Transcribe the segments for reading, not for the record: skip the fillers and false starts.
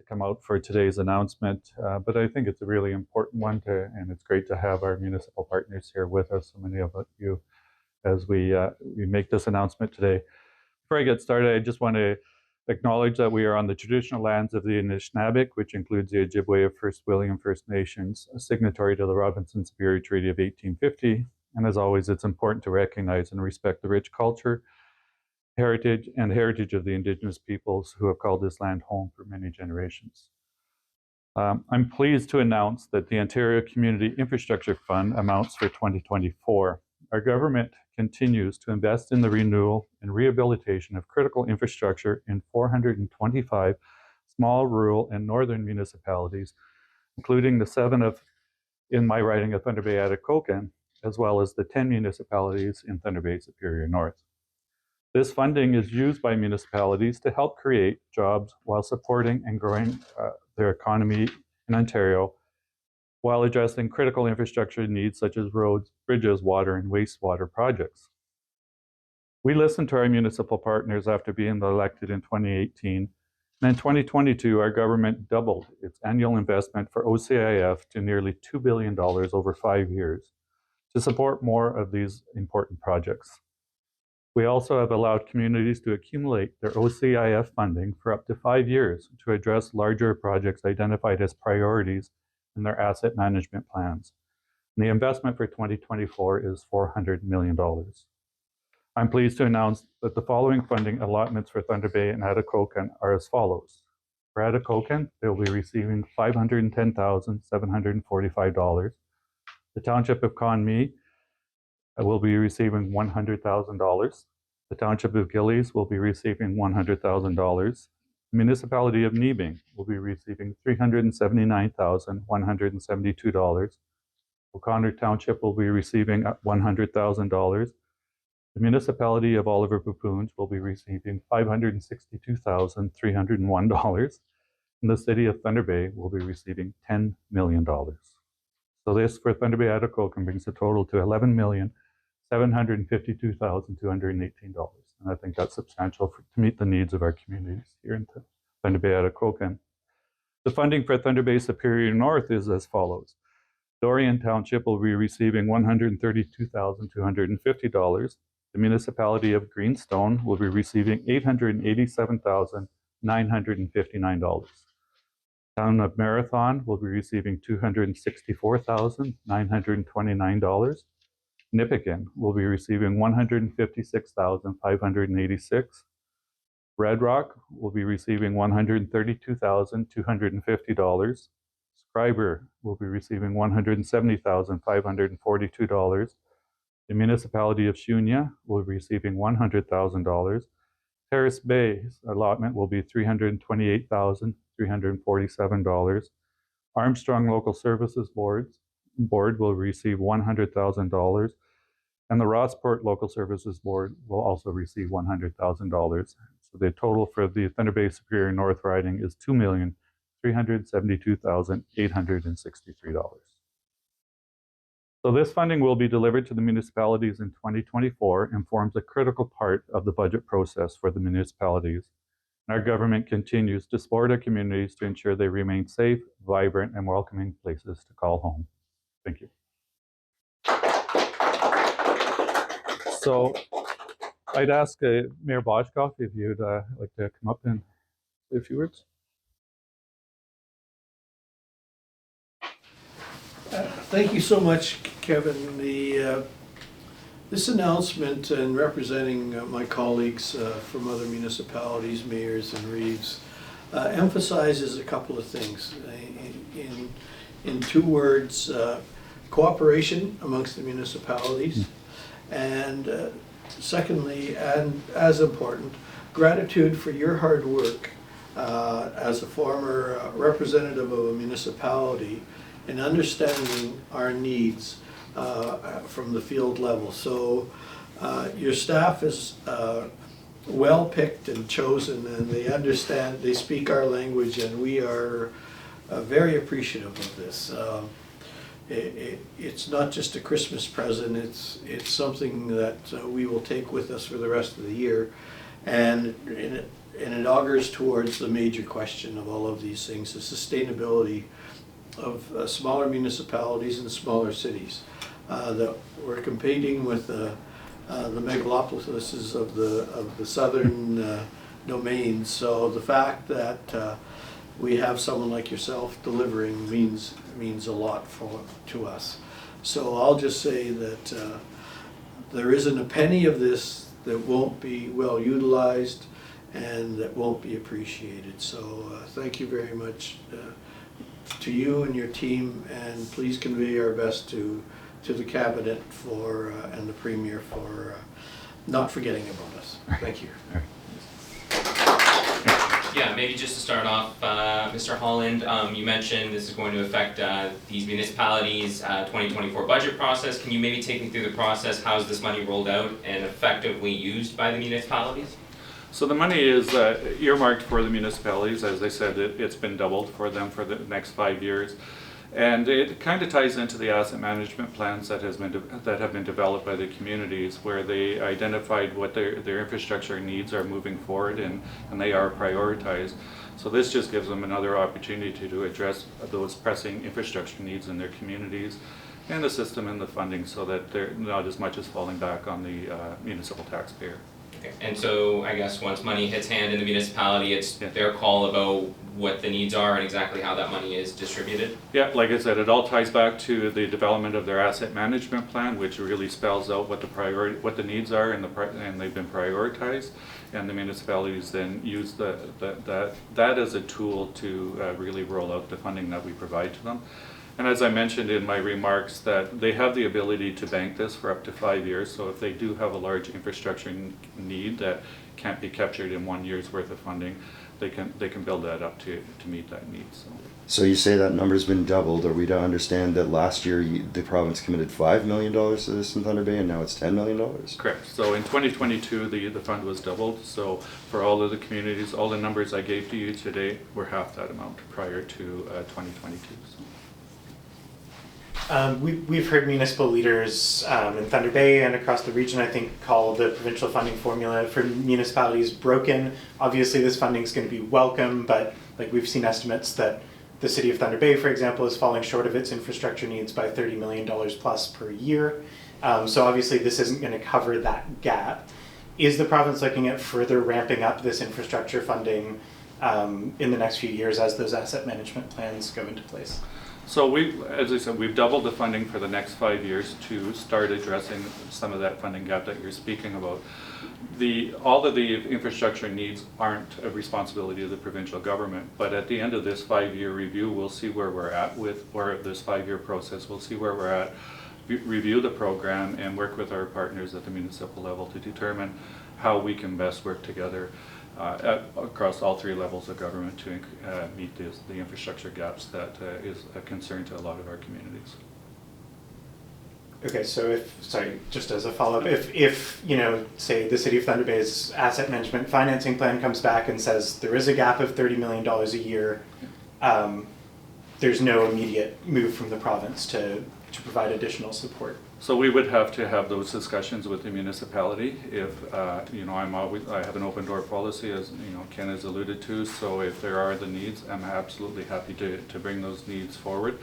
come out for today's announcement, but I think it's a really important one, and it's great to have our municipal partners here with us, so many of you, as we make this announcement today. Before I get started, I just want to acknowledge that we are on the traditional lands of the Anishinaabe, which includes the Ojibwe of First William First Nations, a signatory to the Robinson-Superior Treaty of 1850. And as always, it's important to recognize and respect the rich culture, heritage of the Indigenous peoples who have called this land home for many generations. I'm pleased to announce that the Ontario Community Infrastructure Fund amounts for 2024. Our government continues to invest in the renewal and rehabilitation of critical infrastructure in 425 small, rural, and northern municipalities, including the 7 in my riding of Thunder Bay Atikokan, as well as the 10 municipalities in Thunder Bay Superior North. This funding is used by municipalities to help create jobs while supporting and growing their economy in Ontario, while addressing critical infrastructure needs such as roads, bridges, water, and wastewater projects. We listened to our municipal partners after being elected in 2018, and in 2022, our government doubled its annual investment for OCIF to nearly $2 billion over 5 years to support more of these important projects. We also have allowed communities to accumulate their OCIF funding for up to 5 years to address larger projects identified as priorities in their asset management plans. And the investment for 2024 is $400 million. I'm pleased to announce that the following funding allotments for Thunder Bay and Atikokan are as follows. For Atikokan, they will be receiving $510,745. The Township of Conmee will be receiving $100,000. The Township of Gillies will be receiving $100,000. The Municipality of Neebing will be receiving $379,172. O'Connor Township will be receiving $100,000. The Municipality of Oliver Paipoonge will be receiving $562,301. And the City of Thunder Bay will be receiving $10 million. So this for Thunder Bay Atikokan brings the total to $11,752,218. And I think that's substantial to meet the needs of our communities here in Thunder Bay Atikokan. The funding for Thunder Bay Superior North is as follows. Dorion Township will be receiving $132,250. The Municipality of Greenstone will be receiving $887,959. Town of Marathon will be receiving $264,929. Nipigon will be receiving $156,586. Red Rock will be receiving $132,250. Schreiber will be receiving $170,542. The Municipality of Shuniah will be receiving $100,000. Terrace Bay's allotment will be $328,347. Armstrong Local Services Board will receive $100,000, and the Rossport Local Services Board will also receive $100,000. So the total for the Thunder Bay Superior North riding is $2,372,863. So this funding will be delivered to the municipalities in 2024 and forms a critical part of the budget process for the municipalities. And our government continues to support our communities to ensure they remain safe, vibrant, and welcoming places to call home. Thank you. So I'd ask Mayor Boschkoff if you'd like to come up and say a few words. Thank you so much, Kevin. This announcement, and representing my colleagues from other municipalities, mayors and reeves, emphasizes a couple of things. In 2 words, cooperation amongst the municipalities, and secondly, and as important, gratitude for your hard work as a former representative of a municipality in understanding our needs from the field level. So your staff is well picked and chosen, and they understand, they speak our language, and we are very appreciative of this. It's not just a Christmas present, it's something that we will take with us for the rest of the year. And it augurs towards the major question of all of these things, the sustainability of smaller municipalities and smaller cities. That we're competing with the megalopolises of the southern domains. So the fact that we have someone like yourself delivering means a lot to us. So I'll just say that there isn't a penny of this that won't be well utilized and that won't be appreciated. So thank you very much to you and your team, and please convey our best to the cabinet for and the premier for not forgetting about us. Thank you. Yeah, maybe just to start off, Mr. Holland, you mentioned this is going to affect these municipalities' 2024 budget process. Can you maybe take me through the process? How is this money rolled out and effectively used by the municipalities? So the money is earmarked for the municipalities. As I said, it's been doubled for them for the next 5 years. And it kind of ties into the asset management plans that have been developed by the communities, where they identified what their infrastructure needs are moving forward, and they are prioritized. So this just gives them another opportunity to address those pressing infrastructure needs in their communities and the system and the funding, so that they're not as much as falling back on the municipal taxpayer. Okay. And so I guess once money hits hand in the municipality, it's their call about what the needs are and exactly how that money is distributed? Yeah, like I said, it all ties back to the development of their asset management plan, which really spells out what the needs are, and they've been prioritized. And the municipalities then use that as a tool to really roll out the funding that we provide to them. And as I mentioned in my remarks, that they have the ability to bank this for up to 5 years. So if they do have a large infrastructure need that can't be captured in 1 year's worth of funding, they can build that up to meet that need. So you say that number's been doubled. Are we to understand that last year the province committed $5 million to this in Thunder Bay, and now it's $10 million? Correct. So in 2022, the fund was doubled. So for all of the communities, all the numbers I gave to you today were half that amount prior to 2022. So. We've heard municipal leaders in Thunder Bay and across the region, I think, call the provincial funding formula for municipalities broken. Obviously, this funding is going to be welcome, but like we've seen estimates that the city of Thunder Bay, for example, is falling short of its infrastructure needs by $30 million plus per year. So obviously, this isn't going to cover that gap. Is the province looking at further ramping up this infrastructure funding in the next few years as those asset management plans go into place? So as I said, we've doubled the funding for the next 5 years to start addressing some of that funding gap that you're speaking about. All of the infrastructure needs aren't a responsibility of the provincial government, but at the end of this 5-year review, we'll see where we're at or this 5-year process, we'll see where we're at, review the program, and work with our partners at the municipal level to determine how we can best work together across all 3 levels of government to meet the infrastructure gaps that is a concern to a lot of our communities. Okay, so just as a follow-up, if say the City of Thunder Bay's asset management financing plan comes back and says there is a gap of $30 million a year, there's no immediate move from the province to provide additional support. So we would have to have those discussions with the municipality. If I have an open door policy, as Ken has alluded to. So if there are the needs, I'm absolutely happy to bring those needs forward.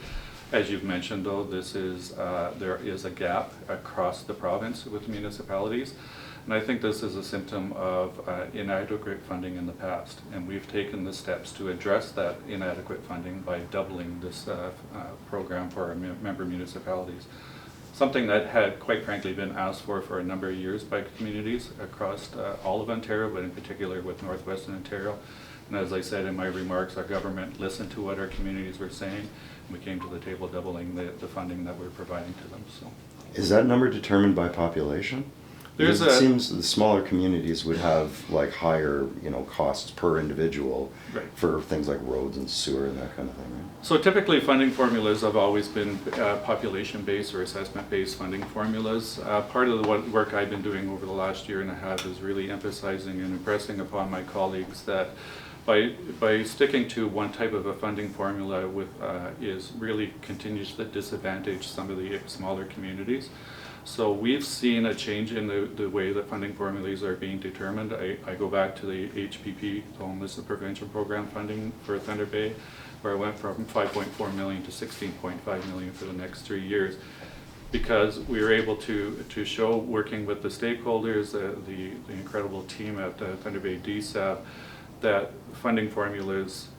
As you've mentioned, though, there is a gap across the province with municipalities, and I think this is a symptom of inadequate funding in the past. And we've taken the steps to address that inadequate funding by doubling this program for our member municipalities. Something that had, quite frankly, been asked for a number of years by communities across all of Ontario, but in particular with Northwestern Ontario. And as I said in my remarks, our government listened to what our communities were saying, and we came to the table doubling the funding that we're providing to them. So, is that number determined by population? It seems the smaller communities would have like higher, costs per individual, right, for things like roads and sewer and that kind of thing, right? So typically funding formulas have always been population-based or assessment-based funding formulas. Part of the work I've been doing over the last year and a half is really emphasizing and impressing upon my colleagues that by sticking to one type of a funding formula continues to disadvantage some of the smaller communities. So we've seen a change in the way that funding formulas are being determined. I go back to the HPP, Homeless Prevention Program funding for Thunder Bay, where I went from 5.4 million to 16.5 million for the next 3 years, because we were able to show, working with the stakeholders, the incredible team at Thunder Bay DSAP, that funding formulas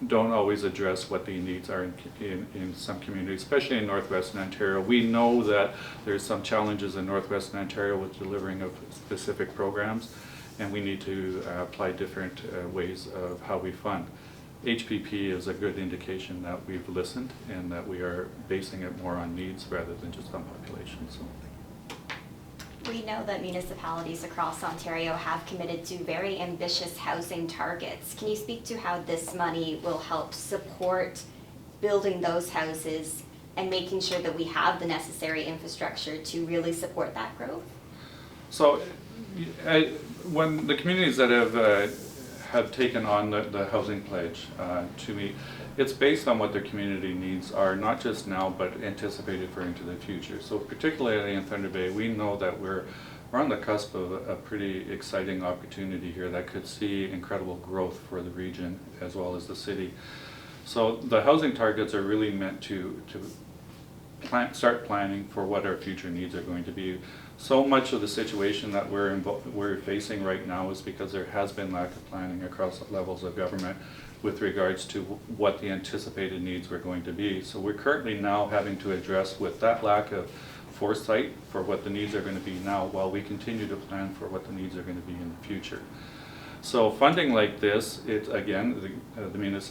don't always address what the needs are in some communities, especially in Northwestern Ontario. We know that there's some challenges in Northwestern Ontario with delivering of specific programs, and we need to apply different ways of how we fund. HPP is a good indication that we've listened and that we are basing it more on needs rather than just on population. So. We know that municipalities across Ontario have committed to very ambitious housing targets. Can you speak to how this money will help support building those houses and making sure that we have the necessary infrastructure to really support that growth? So when the communities that have taken on the housing pledge, to me, it's based on what their community needs are, not just now, but anticipated for into the future. So particularly in Thunder Bay, we know that we're on the cusp of a pretty exciting opportunity here that could see incredible growth for the region as well as the city. So the housing targets are really meant to start planning for what our future needs are going to be. So much of the situation that we're facing right now is because there has been lack of planning across levels of government with regards to what the anticipated needs were going to be. So we're currently now having to address with that lack of foresight for what the needs are going to be now, while we continue to plan for what the needs are going to be in the future. So funding like this, it again,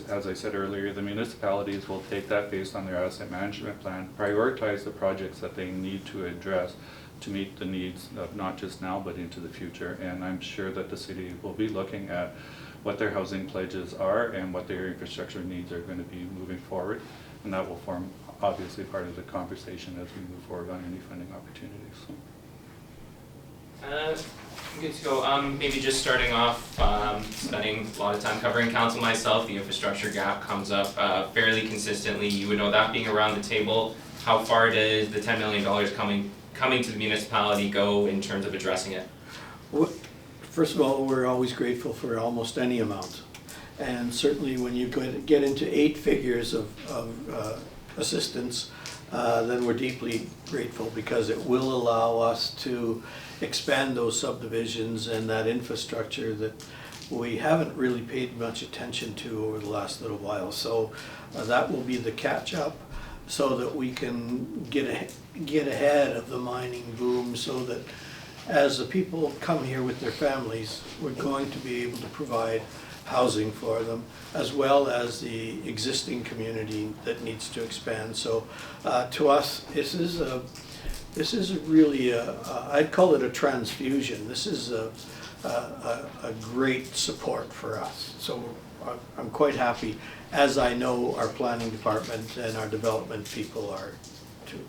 as I said earlier, the municipalities will take that based on their asset management plan, prioritize the projects that they need to address to meet the needs of not just now but into the future. And I'm sure that the city will be looking at what their housing pledges are and what their infrastructure needs are going to be moving forward, and that will form obviously part of the conversation as we move forward on any funding opportunities. Good to go. Maybe just starting off, spending a lot of time covering council myself, the infrastructure gap comes up fairly consistently. You would know that being around the table. How far does the $10 million coming to the municipality go in terms of addressing it? Well, first of all, we're always grateful for almost any amount. And certainly when you get into 8 figures of assistance, then we're deeply grateful, because it will allow us to expand those subdivisions and that infrastructure that we haven't really paid much attention to over the last little while. So that will be the catch up, so that we can get ahead of the mining boom, so that as the people come here with their families, we're going to be able to provide housing for them, as well as the existing community that needs to expand. So to us, this is really I'd call it a transfusion. This is a great support for us. So I'm quite happy, as I know our planning department and our development people are too.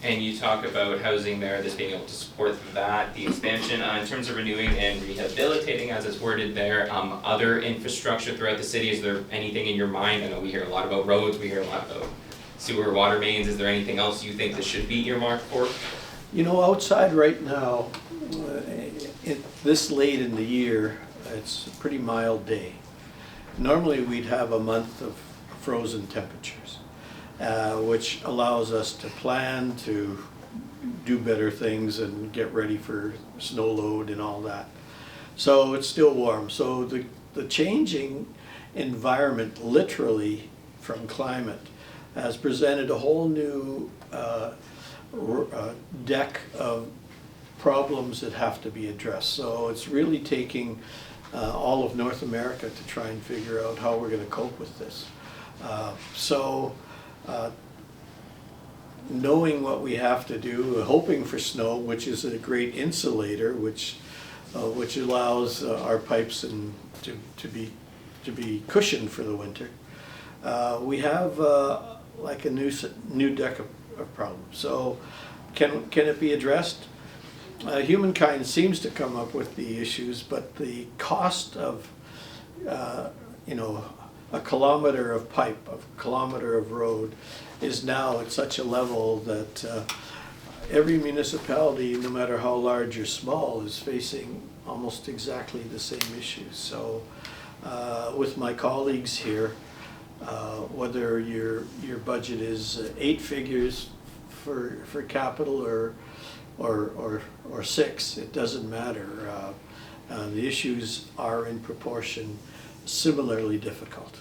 And you talk about housing there, this being able to support that, the expansion in terms of renewing and rehabilitating, as it's worded there, other infrastructure throughout the city. Is there anything in your mind? I know we hear a lot about roads, we hear a lot about sewer, water mains. Is there anything else you think this should be earmarked for? You know, outside right now, this late in the year, it's a pretty mild day. Normally we'd have a month of frozen temperatures, which allows us to plan to do better things and get ready for snow load and all that. So it's still warm. So the changing environment, literally from climate, has presented a whole new deck of problems that have to be addressed. So it's really taking all of North America to try and figure out how we're going to cope with this. Knowing what we have to do, hoping for snow, which is a great insulator, which allows our pipes to be cushioned for the winter. We have like a new deck of problems. So can it be addressed? Humankind seems to come up with the issues, but the cost of a kilometer of pipe, a kilometer of road, is now at such a level that every municipality, no matter how large or small, is facing almost exactly the same issues. So with my colleagues here, whether your budget is 8 figures for capital or 6, it doesn't matter. The issues are in proportion similarly difficult.